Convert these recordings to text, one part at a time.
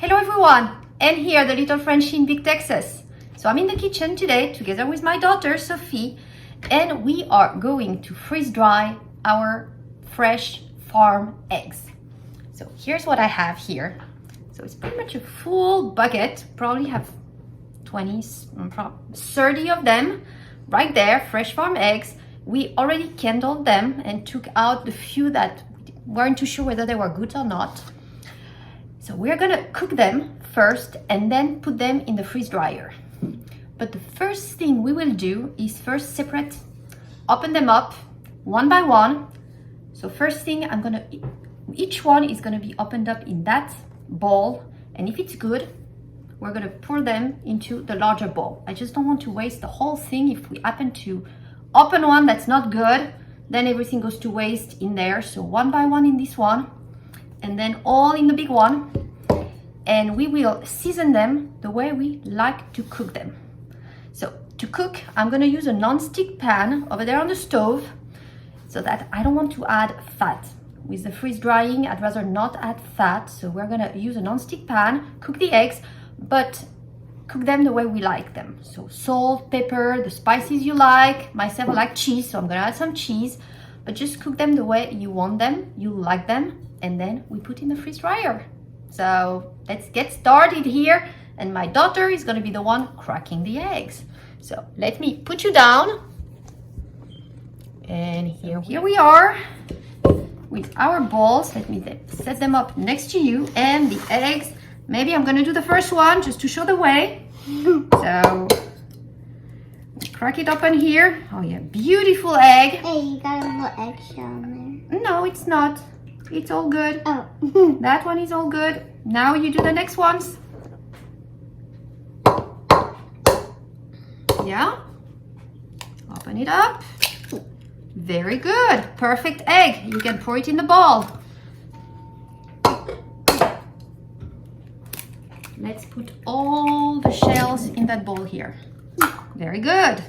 Hello everyone, and here the little Frenchie in Big Texas. So I'm in the kitchen today together with my daughter Sophie, and we are going to freeze dry our fresh farm eggs. So here's what I have here. So it's pretty much a full bucket, probably have 20, 30 of them right there, fresh farm eggs. We already candled them and took out the few that weren't too sure whether they were good or not. So we're gonna cook them first and then put them in the freeze dryer. But the first thing we will do is first open them up one by one. So first thing each one is gonna be opened up in that bowl, and if it's good, we're gonna pour them into the larger bowl. I just don't want to waste the whole thing. If we happen to open one that's not good, then everything goes to waste in there. So one by one in this one, and then all in the big one, and we will season them the way we like to cook them. So to cook, I'm gonna use a non-stick pan over there on the stove, so that I don't want to add fat. With the freeze drying, I'd rather not add fat, so we're gonna use a non-stick pan, cook the eggs, but cook them the way we like them. So salt, pepper, the spices you like. Myself, I like cheese, so I'm gonna add some cheese, but just cook them the way you want them, you like them, and then we put in the freeze dryer. So let's get started here, and my daughter is gonna be the one cracking the eggs. So let me put you down, and here we are with our bowls. Let me set them up next to you, and the eggs. Maybe I'm gonna do the first one just to show the way. So crack it open here. Oh yeah, beautiful egg. Hey, you got a little eggshell in there. No, it's not. It's all good. Oh. That one is all good. Now you do the next ones. Yeah. Open it up. Very good. Perfect egg. You can pour it in the bowl. Let's put all the shells in that bowl here. Very good.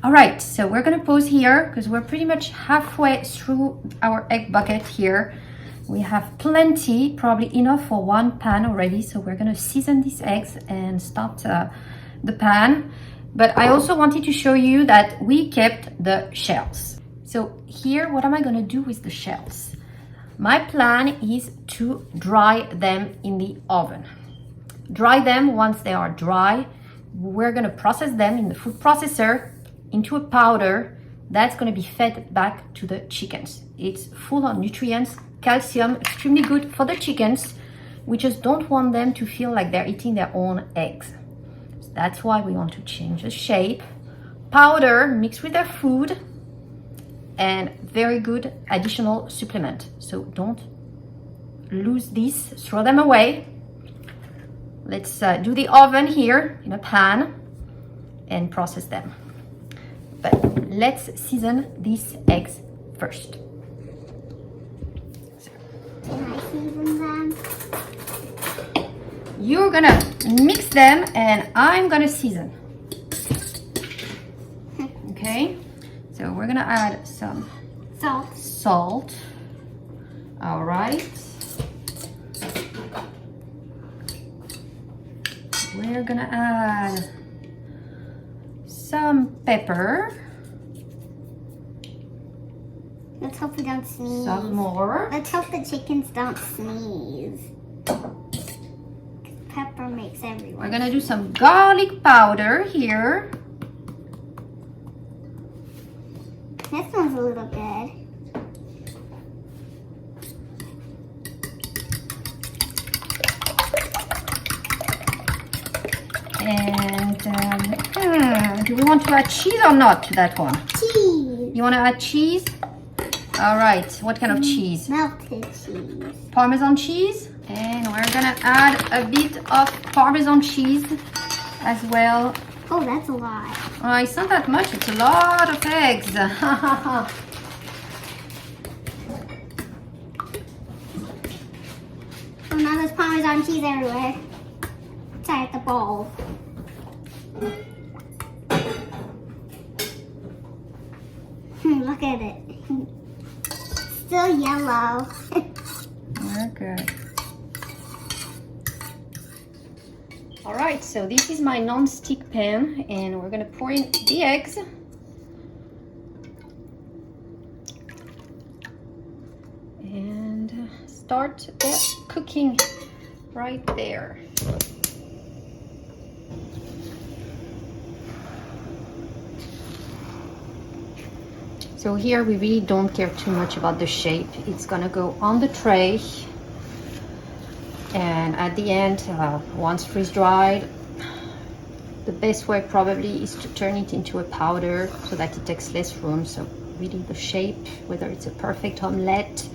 All right, so we're gonna pause here because we're pretty much halfway through our egg bucket here. We have plenty, probably enough for one pan already. So we're gonna season these eggs and start the pan. But I also wanted to show you that we kept the shells. So here, what am I gonna do with the shells? My plan is to dry them in the oven. Dry them. Once they are dry, we're gonna process them in the food processor into a powder that's going to be fed back to the chickens. It's full of nutrients, calcium, extremely good for the chickens. We just don't want them to feel like they're eating their own eggs. So that's why we want to change the shape. Powder mixed with their food, and very good additional supplement. So don't lose these, throw them away. Let's do the oven here in a pan and process them. But let's season these eggs first. Can I season them? You're gonna mix them and I'm gonna season. Okay, so we're gonna add some salt. All right. We're gonna add some pepper. Let's hope we don't sneeze. Some more. Let's hope the chickens don't sneeze. Pepper makes everyone. We're gonna do some garlic powder here. This one's a little good. And do we want to add cheese or not to that one? Cheese. You want to add cheese? All right. What kind of cheese? Melted cheese. Parmesan cheese. And I'm gonna add a bit of Parmesan cheese as well. Oh, that's a lot. It's not that much, it's a lot of eggs. Oh, now there's Parmesan cheese everywhere. Inside the bowl. Look at it. Still yellow. Okay. All right, so this is my non-stick pan, and we're gonna pour in the eggs. And start the cooking right there. So here we really don't care too much about the shape. It's gonna go on the tray, and at the end, once freeze dried, the best way probably is to turn it into a powder so that it takes less room. So really the shape, whether it's a perfect omelette,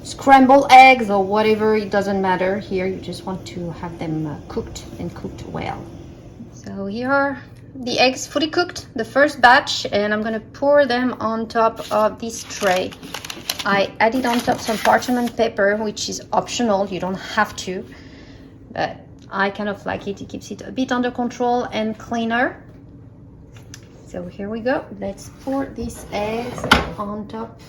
scrambled eggs, or whatever, it doesn't matter. Here you just want to have them cooked and cooked well. So here are the eggs fully cooked, the first batch, and I'm gonna pour them on top of this tray. I added on top some parchment paper, which is optional, you don't have to, but I kind of like it. It keeps it a bit under control and cleaner. So here we go, let's pour these eggs on top.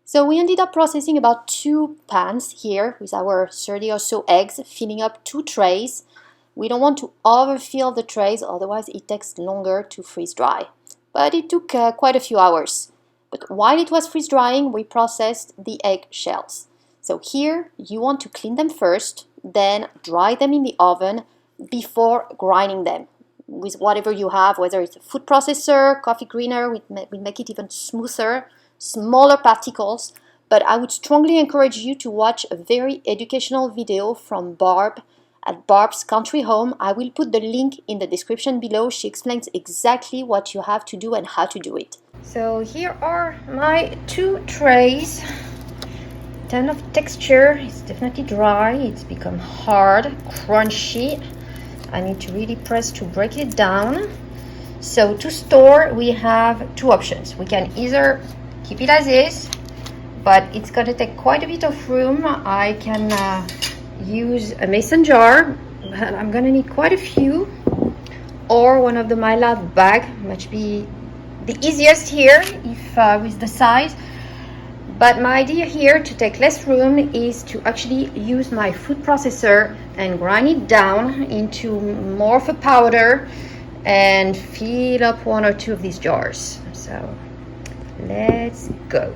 So we ended up processing about 2 pans here with our 30 or so eggs, filling up 2 trays. We don't want to overfill the trays, otherwise it takes longer to freeze dry. But it took quite a few hours. But while it was freeze drying, we processed the egg shells. So here you want to clean them first, then dry them in the oven before grinding them with whatever you have, whether it's a food processor, coffee grinder, we make it even smoother, smaller particles. But I would strongly encourage you to watch a very educational video from Barb at Barb's Country Home. I will put the link in the description below. She explains exactly what you have to do and how to do it. So here are my 2 trays. In terms of texture, it's definitely dry. It's become hard, crunchy. I need to really press to break it down. So to store, we have 2 options. We can either keep it as is, but it's going to take quite a bit of room. I can use a mason jar. I'm gonna need quite a few, or one of the My Love bag, which be the easiest here if with the size. But my idea here to take less room is to actually use my food processor and grind it down into more of a powder and fill up 1 or 2 of these jars. So let's go.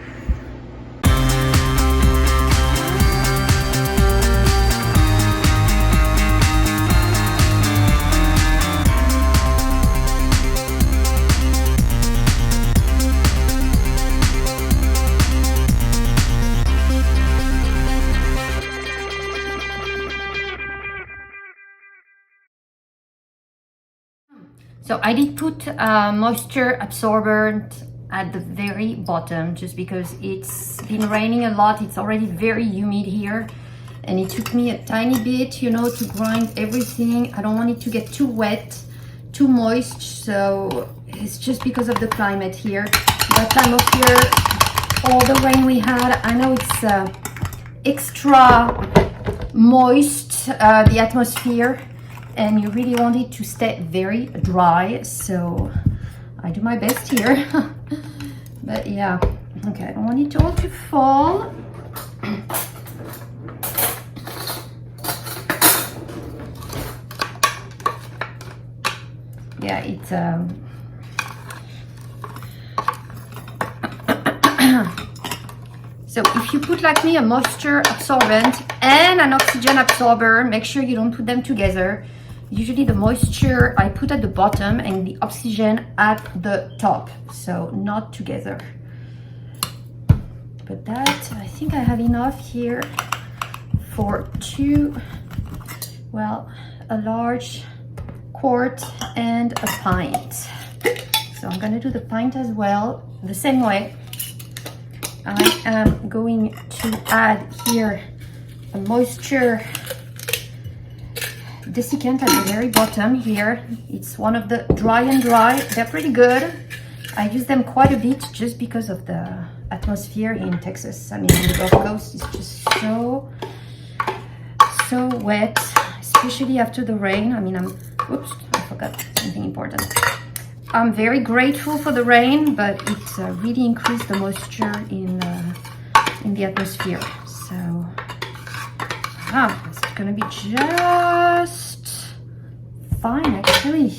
So I did put moisture absorbent at the very bottom just because it's been raining a lot. It's already very humid here, and it took me a tiny bit, you know, to grind everything. I don't want it to get too wet, too moist, so it's just because of the climate here. That time of year, all the rain we had, I know it's extra moist, the atmosphere, and you really want it to stay very dry, so I do my best here. But yeah, okay, I don't want it all to fall. Yeah, it's so if you put like me a moisture absorbent and an oxygen absorber, make sure you don't put them together. Usually the moisture I put at the bottom and the oxygen at the top, so not together. But that, I think I have enough here for 2, well, a large quart and a pint. So I'm gonna do the pint as well, the same way. I am going to add here a moisture desiccant at the very bottom here. It's one of the dry and dry. They're pretty good. I use them quite a bit just because of the atmosphere in Texas. I mean, the Gulf Coast is just so wet, especially after the rain. I mean, oops, I forgot something important. I'm very grateful for the rain, but it really increased the moisture in the atmosphere. So, it's gonna be just fine, actually.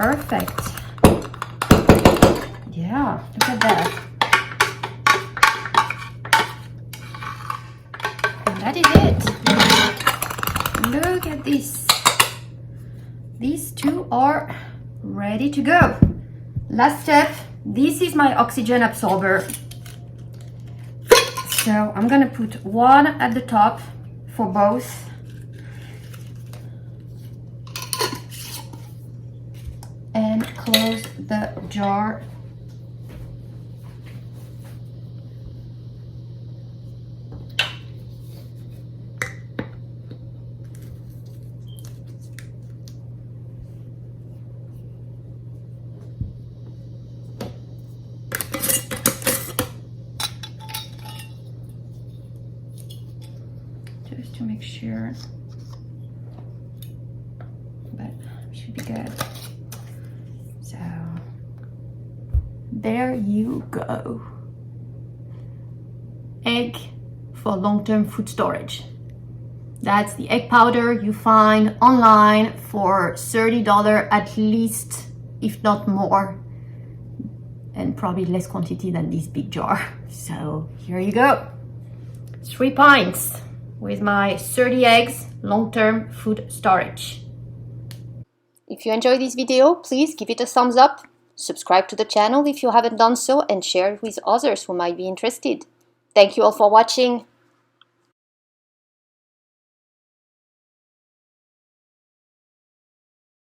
Perfect. Yeah, look at that. And that is it. Look at this. These two are ready to go. Last step, this is my oxygen absorber. So I'm gonna put one at the top for both. And close the jar. Just to make sure, but should be good. So there you go. Egg for long-term food storage. That's the egg powder you find online for $30 at least, if not more, and probably less quantity than this big jar. So here you go. 3 pints with my 30 eggs long-term food storage. If you enjoyed this video, please give it a thumbs up, subscribe to the channel if you haven't done so, and share it with others who might be interested. Thank you all for watching.